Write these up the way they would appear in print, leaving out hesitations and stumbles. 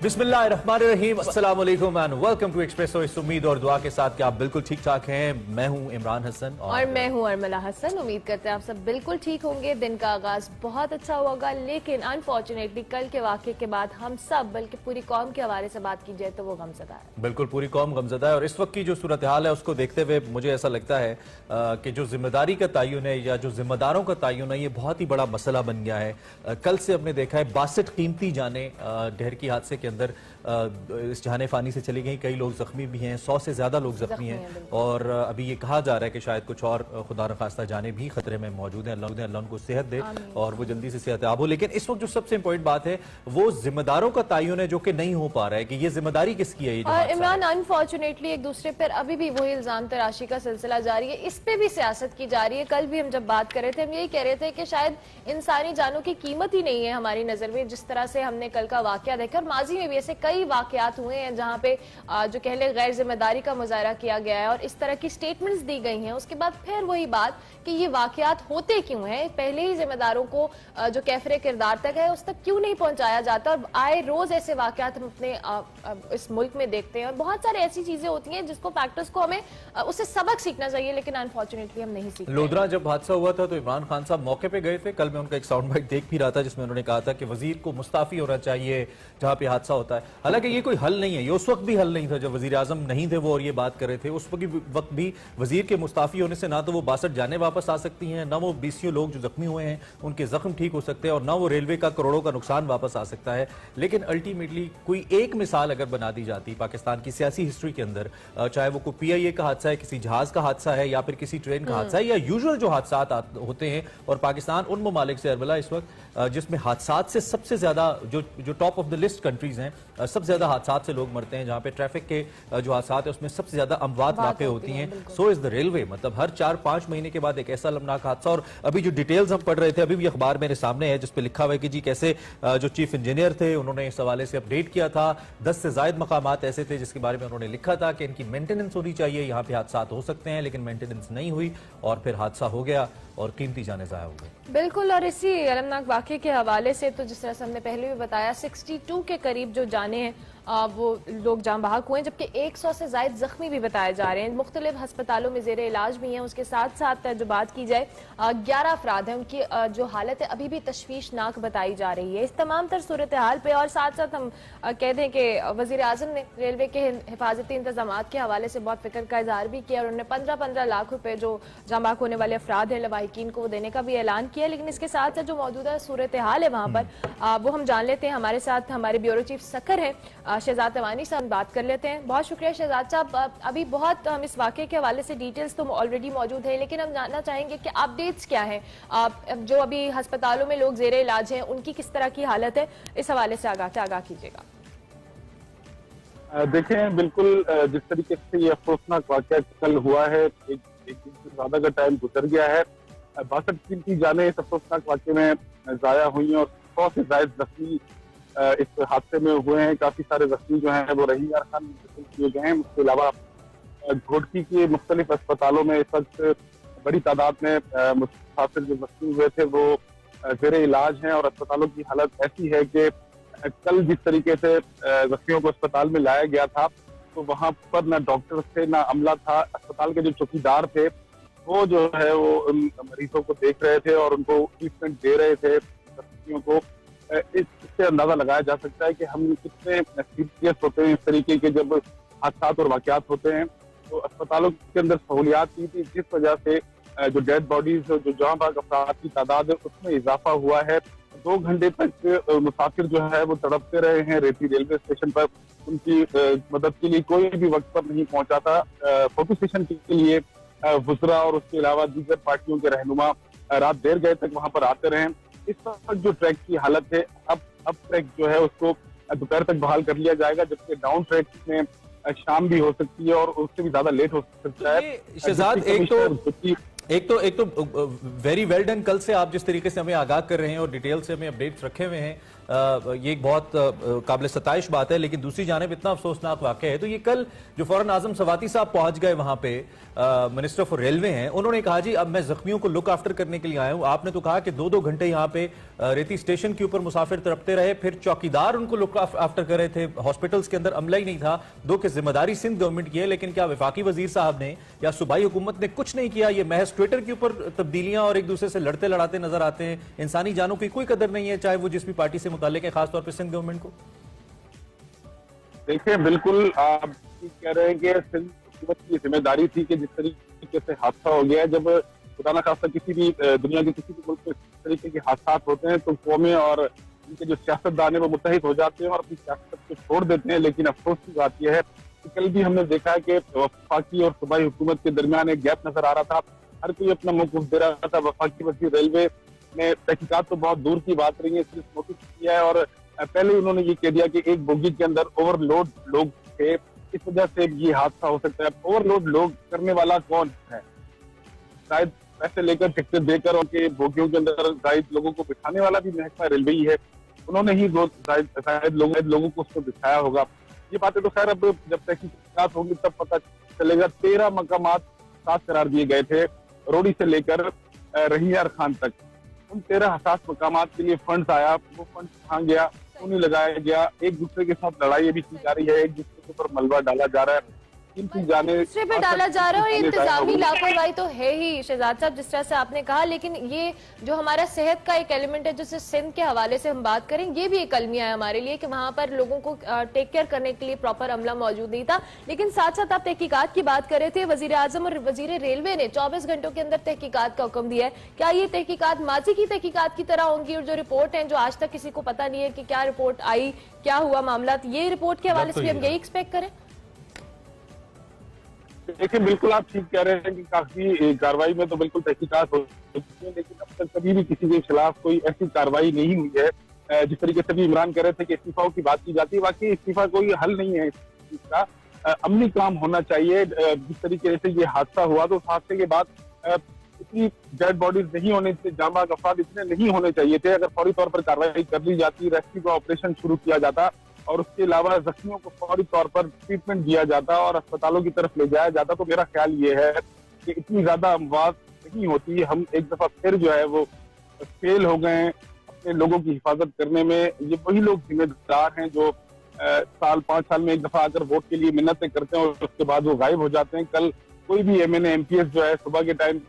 बिस्मिल्लाहिर्रहमानिर्रहीम, अस्सलाम वालेकुम एंड वेलकम टू एक्सप्रेसो। इस उम्मीद और दुआ के साथ कि आप बिल्कुल ठीक ठाक हैं। मैं हूं इमरान हसन और मैं हूं अरमला हसन। उम्मीद करते हैं आप सब बिल्कुल ठीक होंगे। दिन का आगाज बहुत अच्छा होगा, लेकिन अनफॉर्चुनेटली कल के वाक़े के बाद हम सब, बल्कि पूरी कौम के हवाले से बात की जाए तो वो गमज़दा है। बिल्कुल पूरी कौम गमज़दा है और इस वक्त की जो सूरत हाल है उसको देखते हुए मुझे ऐसा लगता है कि जो जिम्मेदारी का तयन है या जो जिम्मेदारों का तयन है ये बहुत ही बड़ा मसला बन गया है। कल से हमने देखा है 62 कीमती जाने ढेर की हादसे के अंदर इस जहाने फानी से चली गई। कई लोग जख्मी भी हैं, 100 से ज्यादा लोग जख्मी हैं और अभी ये कहा जा रहा है कि शायद कुछ और खुदा न खास्ता जाने भी खतरे में मौजूद हैं। अल्लाह उनको सेहत दे और वो जल्दी से सेहतयाब हो। लेकिन इस वक्त जो सबसे इंपॉर्टेंट बात है वो जिम्मेदारों का तयन है जो कि नहीं हो पा रहा है कि ये जिम्मेदारी किसकी है। और इमरान, अनफॉर्चुनेटली एक दूसरे पर अभी भी वही इल्जाम तराशी का सिलसिला जारी है, इस पे भी सियासत की जा रही है। कल भी हम जब बात कर रहे थे हम यही कह रहे थे कि शायद इंसानी जानों की कीमत ही नहीं है हमारी नजर में। जिस तरह से हमने कल का वाकया देखा और माजी में भी ऐसे कई वाकयात हुए हैं जहां पे जो कह ले गैर जिम्मेदारी का मुजाहरा किया गया है और इस तरह की स्टेटमेंट्स दी गई हैं। उसके बाद फिर वही बात कि ये वाकयात होते क्यों हैं, पहले ही जिम्मेदारों को जो कैफरे किरदार तक है उस तक क्यों नहीं पहुंचाया जाता। और आए रोज ऐसे वाकयात हम अपने इस मुल्क में देखते हैं और बहुत सारी ऐसी चीजें होती हैं जिसको फैक्टर्स को हमें उससे सबक सीखना चाहिए, लेकिन अनफॉर्चुनेटली हम नहीं सीखते। लोधरा जब हादसा हुआ था तो इमरान खान साहब मौके पे गए थे। कल मैं उनका एक साउंड बाइट देख भी रहा था जिसमें उन्होंने कहा था कि वजीर को मुस्ताफी होना चाहिए जहां पे हादसा होता है। हालांकि ये कोई हल नहीं है, ये उस वक्त भी हल नहीं था जब वजीर आजम नहीं थे वो और ये बात कर रहे थे। उस वक्त भी वजीर के मुस्ताफी होने से ना तो वो 62 जाने वापस आ सकती हैं, ना वो 20 लोग जो जख्मी हुए हैं उनके जख्म ठीक हो सकते हैं और ना वो रेलवे का करोड़ों का नुकसान वापस आ सकता है। लेकिन अल्टीमेटली कोई एक मिसाल अगर बना दी जाती पाकिस्तान की सियासी हिस्ट्री के अंदर, चाहे वो कोई PIA का हादसा है, किसी जहाज का हादसा है या फिर किसी ट्रेन का हादसा है या यूजुअल जो हादसा होते हैं, और पाकिस्तान उन ममालिक से अरबला इस वक्त जिसमें हादसा से सबसे ज्यादा जो top of the list countries हैं, सबसे ज्यादा हादसा से लोग मरते हैं, जहां पे ट्रैफिक के जो हादसा है उसमें सबसे ज्यादा अमवात वाक़े होती हैं। So is the railway. मतलब हर 4-5 महीने के बाद एक ऐसा अलमनाक हादसा। और अभी जो डिटेल्स हम पढ़ रहे थे, अभी भी अखबार मेरे सामने है जिसपे लिखा हुआ है कि जी कैसे जो चीफ इंजीनियर थे उन्होंने इस हवाले से अपडेट किया था। 10 से ज्यादा मकामात ऐसे थे जिसके बारे में उन्होंने लिखा था कि इनकी मेंटेनेंस होनी चाहिए, यहाँ पे हादसा हो सकते हैं, लेकिन मेंटेनेंस नहीं हुई और फिर हादसा हो गया और कीमती जाने ज़ाया हो गई। बिल्कुल। और इसी अलमनाक वाक़े के हवाले से तो जिस तरह से हमने पहले भी बताया 62 के करीब जो जाने हैं वो लोग जान बहक हुए हैं, जबकि 100 से ज्यादा जख्मी भी बताए जा रहे हैं। मुख्तलिफ अस्पतालों में जेर इलाज भी हैं। उसके साथ साथ जो बात की जाए 11 अफराद हैं, उनकी जो हालत है अभी भी तशवीशनाक बताई जा रही है। इस तमाम तर सूरत हाल पे और साथ साथ हम कह दें कि वज़ीर आज़म ने रेलवे के हिफाजती इंतजाम के हवाले से बहुत फिक्र का इजहार भी किया और उन्होंने 15-15 लाख रुपए जो जान बहक होने वाले अफराद हैं लवाहिकीन को देने का भी ऐलान किया। लेकिन इसके साथ साथ जो मौजूदा सूरत हाल है वहाँ पर वो हम जान लेते हैं। हमारे साथ हमारे ब्यूरो चीफ सकर हैं शहजाद तवानी से, हम बात कर लेते हैं। बहुत शुक्रिया शहजाद साहब। अभी बहुत हम इस वाक़े के हवाले से डिटेल्स तो ऑलरेडी मौजूद है, लेकिन हम जानना चाहेंगे कि अपडेट्स क्या है, जो अभी अस्पतालों में लोग जेरे इलाज हैं उनकी किस तरह की हालत है, इस हवाले से आगाह कीजिएगा। देखें, बिल्कुल जिस तरीके से ये अफसोसनाक वाक़या कल हुआ है, एक दिन से ज्यादा का टाइम गुजर गया है। 62 कीमती जाने इस अफसोसनाक वाक़े में जाया हुई हैं और 100 से ज्यादा जख्मी इस हादसे में हुए हैं। काफी सारे जख्मी जो हैं वो रहीम यार खान में किए गए हैं। उसके अलावा घोटकी के मुख्तलिफ अस्पतालों में इस वक्त बड़ी तादाद में मुसाफिर जो जख्मी हुए थे वो जेरे इलाज हैं और अस्पतालों की हालत ऐसी है कि कल जिस तरीके से जख्मियों को अस्पताल में लाया गया था तो वहां पर ना डॉक्टर थे ना अमला था। अस्पताल के जो चौकीदार थे वो जो है वो उन मरीजों को देख रहे थे और उनको ट्रीटमेंट दे रहे थे जख्मियों को। इससे अंदाजा लगाया जा सकता है कि हम कितने सीरियस होते हैं इस तरीके के जब हादसा और वाकयात होते हैं। तो अस्पतालों के अंदर सहूलियात की थी जिस वजह से जो डेड बॉडीज जो जहाँ भाग अफराद की तादाद है उसमें इजाफा हुआ है। 2 घंटे तक मुसाफिर जो है वो तड़पते रहे हैं रेती रेलवे स्टेशन पर। उनकी मदद के लिए कोई भी वक्त पर नहीं पहुंचा था। फोटो सेशन के लिए वुज़रा और उसके अलावा दीगर पार्टियों के रहनुमा रात देर गए तक वहां पर आते रहे। इस वक्त जो ट्रैक की हालत है, अब ट्रैक जो है उसको दोपहर तक बहाल कर लिया जाएगा, जबकि डाउन ट्रैक में शाम भी हो सकती है और उससे भी ज्यादा लेट हो सकता है। शहजाद, एक तो वेरी वेल डन। कल से आप जिस तरीके से हमें आगाह कर रहे हैं और डिटेल से हमें अपडेट्स रखे हुए हैं, ये एक बहुत काबिल सताइश बात है, लेकिन दूसरी जानिब इतना अफसोसनाक वाक़या है। तो ये कल जो फौरन आजम सवाती साहब पहुंच गए वहां पे, मिनिस्टर फॉर रेलवे हैं, उन्होंने कहा जी अब मैं जख्मियों को लुक आफ्टर करने के लिए आया हूं। आपने तो कहा कि 2-2 घंटे यहाँ पे रेती स्टेशन के ऊपर मुसाफिर तड़पते रहे, फिर चौकीदार उनको लुक आफ्टर कर रहे थे, हॉस्पिटल्स के अंदर अमला ही नहीं था। दो की जिम्मेदारी सिंध गवर्नमेंट की है, लेकिन क्या वफाकी वजीर साहब ने या सूबाई हुकूमत ने कुछ नहीं किया? ये महज ट्विटर के ऊपर तब्दीलियां और एक दूसरे से लड़ते लड़ाते नजर आते हैं। इंसानी जानों की कोई कदर नहीं है, चाहे वो जिस भी पार्टी से मुताल्लिक है, खासतौर पर सिंध गवर्नमेंट को। देखिए, बिल्कुल आप कह रहे हैं कि सिंध हुकूमत की जिम्मेदारी थी कि जिस तरीके से हादसा हो गया है, जब खुदा न खास्ता किसी भी दुनिया के किसी भी मुल्क में इस तरीके के हादसा होते हैं तो कौमें और उनके जो सियासतदान है वो मुत्तहिद हो जाते हैं और अपनी सियासत को छोड़ देते हैं। लेकिन अफसोस की बात यह है कि कल भी हमने देखा है कि वफाकी और सूबाई हुकूमत के दरमियान एक गैप नजर आ रहा था। हर कोई अपना मौक़िफ़ दे रहा था। वफाकी वज़ीर रेलवे ने तहकीकात तो बहुत दूर की बात रही है, सिर्फ नोटिस किया है और पहले उन्होंने ये कह दिया कि एक बोगी के अंदर ओवरलोड लोग थे, इस वजह से ये हादसा हो सकता है। ओवरलोड लोग करने वाला कौन है? शायद पैसे लेकर, टिकट देकर उनके बोगियों के अंदर शायद लोगों को बिठाने वाला भी महकमा रेलवे ही है। उन्होंने ही शायद लोगों को उसको बिठाया होगा। ये बातें तो खैर अब जब तहकीकात होगी तब पता चलेगा। 13 मकामात साफ करार दिए गए थे, रोडी से लेकर रहियार खान तक। उन 13 हसास मकामात के लिए फंड्स आया, वो फंड कहाँ गया, क्यों नहीं लगाया गया? एक दूसरे के साथ लड़ाई भी की जा रही है, एक दूसरे के ऊपर मलबा डाला जा रहा है, दूसरे पे डाला जा रहा है और इंतजामी लापरवाही तो है ही शहजाद साहब, जिस तरह से आपने कहा। लेकिन ये जो हमारा सेहत का एक एलिमेंट है, जैसे सिंध के हवाले से हम बात करें, ये भी एक अलमिया है हमारे लिए कि वहां पर लोगों को टेक केयर करने के लिए प्रॉपर अमला मौजूद नहीं था। लेकिन साथ साथ आप तहकीकात की बात कर रहे थे, वजीर आजम और वजीर रेलवे ने 24 घंटों के अंदर तहकीकात का हुक्म दिया है। क्या ये तहकीकात माजी की तहकीकात की तरह होंगी? और जो रिपोर्ट है, जो आज तक किसी को पता नहीं है कि क्या रिपोर्ट आई, क्या हुआ मामला, ये रिपोर्ट के हवाले से भी हम यही एक्सपेक्ट करें? देखिए, बिल्कुल आप ठीक कह रहे हैं कि काफी कार्रवाई में तो बिल्कुल तहकीकात हो चुकी है, लेकिन अब तक कभी भी किसी के खिलाफ कोई ऐसी कार्रवाई नहीं हुई है। जिस तरीके से भी इमरान कह रहे थे कि इस्तीफाओं की बात की जाती है, वाकई इस्तीफा कोई हल नहीं है इस चीज का। अमली काम होना चाहिए। जिस तरीके से ये हादसा हुआ तो उस हादसे के बाद इतनी डेड बॉडीज नहीं होने चाहिए, जांबाज अफराद इतने नहीं होने चाहिए थे। अगर फौरी तौर पर कार्रवाई कर ली जाती, रेस्क्यू का ऑपरेशन शुरू किया जाता और उसके अलावा जख्मियों को फौरी तौर पर ट्रीटमेंट दिया जाता और अस्पतालों की तरफ ले जाया जाता, तो मेरा ख्याल ये है कि इतनी ज्यादा अमवात नहीं होती। हम एक दफा फिर जो है वो फेल हो गए अपने लोगों की हिफाजत करने में। ये वही लोग जिम्मेदार हैं जो 5 साल में एक दफा आकर वोट के लिए मिन्नतें करते हैं और उसके बाद वो गायब हो जाते हैं। कल कोई भी MNA MPS जो है सुबह के टाइम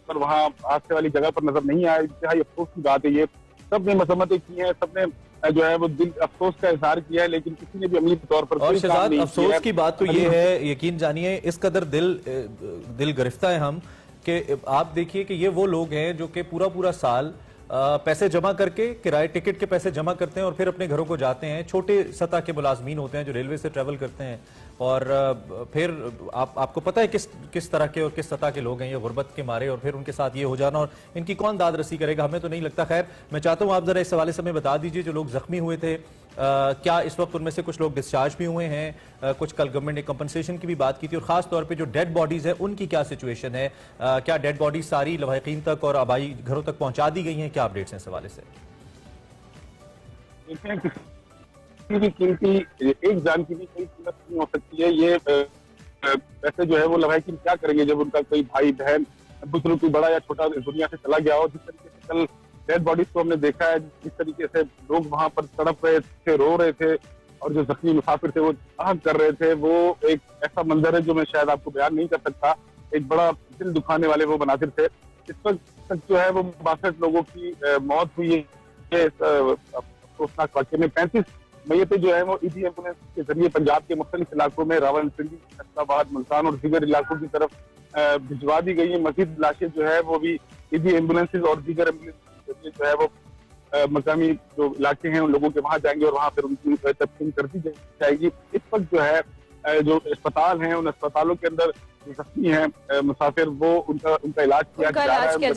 पर वहाँ हादसे वाली जगह पर नजर नहीं आया। इंतहाई अफसोस की बात है। ये सबने मजम्मतें की हैं, सबने जो है वो दिल अफसोस का इजहार किया है, लेकिन किसी ने भी अमली तौर पर और शहजाद, अफसोस की बात तो ये है, यकीन जानिए, इस कदर दिल गिरफ्ता है हम कि आप देखिए कि ये वो लोग हैं जो कि पूरा साल पैसे जमा करके, किराए टिकट के पैसे जमा करते हैं और फिर अपने घरों को जाते हैं। छोटे सतह के मुलाजमीन होते हैं जो रेलवे से ट्रैवल करते हैं और फिर आपको पता है किस तरह के और किस सतह के लोग हैं ये, गुर्बत के मारे, और फिर उनके साथ ये हो जाना और इनकी कौन दाद रसी करेगा? हमें तो नहीं लगता। खैर, मैं चाहता हूँ आप जरा इस हवाले से हमें बता दीजिए, जो लोग जख्मी हुए थे, क्या इस वक्त उनमें से कुछ लोग डिस्चार्ज भी हुए हैं? कुछ कल गवर्नमेंट ने कंपनसेशन की भी बात की थी, और खास तौर पे जो डेड बॉडीज है उनकी क्या सिचुएशन है? क्या डेड बॉडीज सारी लवाहिकीन तक और आबाई घरों तक पहुंचा दी गई हैं? क्या अपडेट्स हैं इस हवाले से? किसी भी कीमती एक जान की भी कोई कीमत नहीं हो सकती है। ये वैसे जो है वो लवाहिकीन क्या करेंगे जब उनका कोई भाई बहन, बुजुर्ग, कोई बड़ा या छोटा दुनिया से चला गया हो? जिस तरीके से कल डेड बॉडीज को हमने देखा है, जिस तरीके से लोग वहां पर तड़प रहे थे, रो रहे थे, और जो जख्मी मुसाफिर थे वो आग कर रहे थे, वो एक ऐसा मंजर है जो मैं शायद आपको बयान नहीं कर सकता। एक बड़ा दिल दुखाने वाले वो मनाजिर थे। इस वक्त तक जो है वो 62 लोगों की मौत हुई है अफसोसनाक वाक़े में। 35 मैयतें जो है वो ईडी एम्बुलेंस के जरिए पंजाब के मुख्तलिफ इलाकों में, रावलपिंडी, फैसलाबाद, मुल्तान और दीगर इलाकों की तरफ भिजवा दी गई है। मजीद लाशें जो है वो भी ईडी एम्बुलेंसेज और दीगर एम्बुलेंस के जरिए जो है वो मकामी जो इलाके हैं उन लोगों के वहां जाएंगे और वहां फिर उनकी तकसीम कर दी जाएगी। इस वक्त जो है जो अस्पताल हैं उन अस्पतालों के अंदर जो जख्मी हैं मुसाफिर, वो उनका इलाज किया जा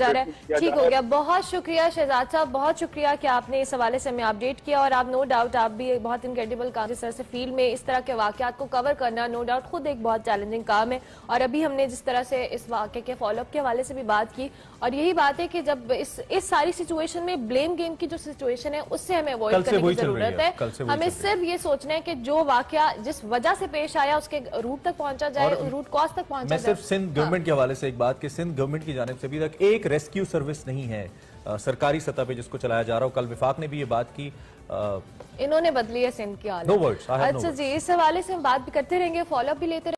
रहा है। ठीक हो गया, बहुत शुक्रिया शहजाद साहब, बहुत शुक्रिया कि आपने इस हवाले से हमें अपडेट किया। और आप नो डाउट आप भी बहुत इनक्रेडिबल काम, जिस तरह से फील्ड में इस तरह के वाकयात को कवर करना नो डाउट खुद एक बहुत चैलेंजिंग काम है। और अभी हमने जिस तरह से इस वाकये के फॉलोअप के हवाले से भी बात की, और यही बात है कि जब इस सारी सिचुएशन में ब्लेम गेम की जो सिचुएशन है उससे हमें अवॉइड करने की जरूरत है। हमें सिर्फ ये सोचना है कि जो वाकया जिस वजह से पेश आया उसके रूट तक पहुंचा जाए, रूट कॉज तक पहुंचा जाए। सिर्फ सिंध गवर्नमेंट के हवाले से एक बात कि सिंध गवर्नमेंट की जानिब से अभी तक एक रेस्क्यू सर्विस नहीं है सरकारी सतह पे जिसको चलाया जा रहा हो। कल विफाक ने भी ये बात की, इन्होंने बदली है सिंध की हालत। No words. अच्छा जी, इस हवाले से हम बात भी करते रहेंगे, फॉलोअप भी लेते रहेंगे।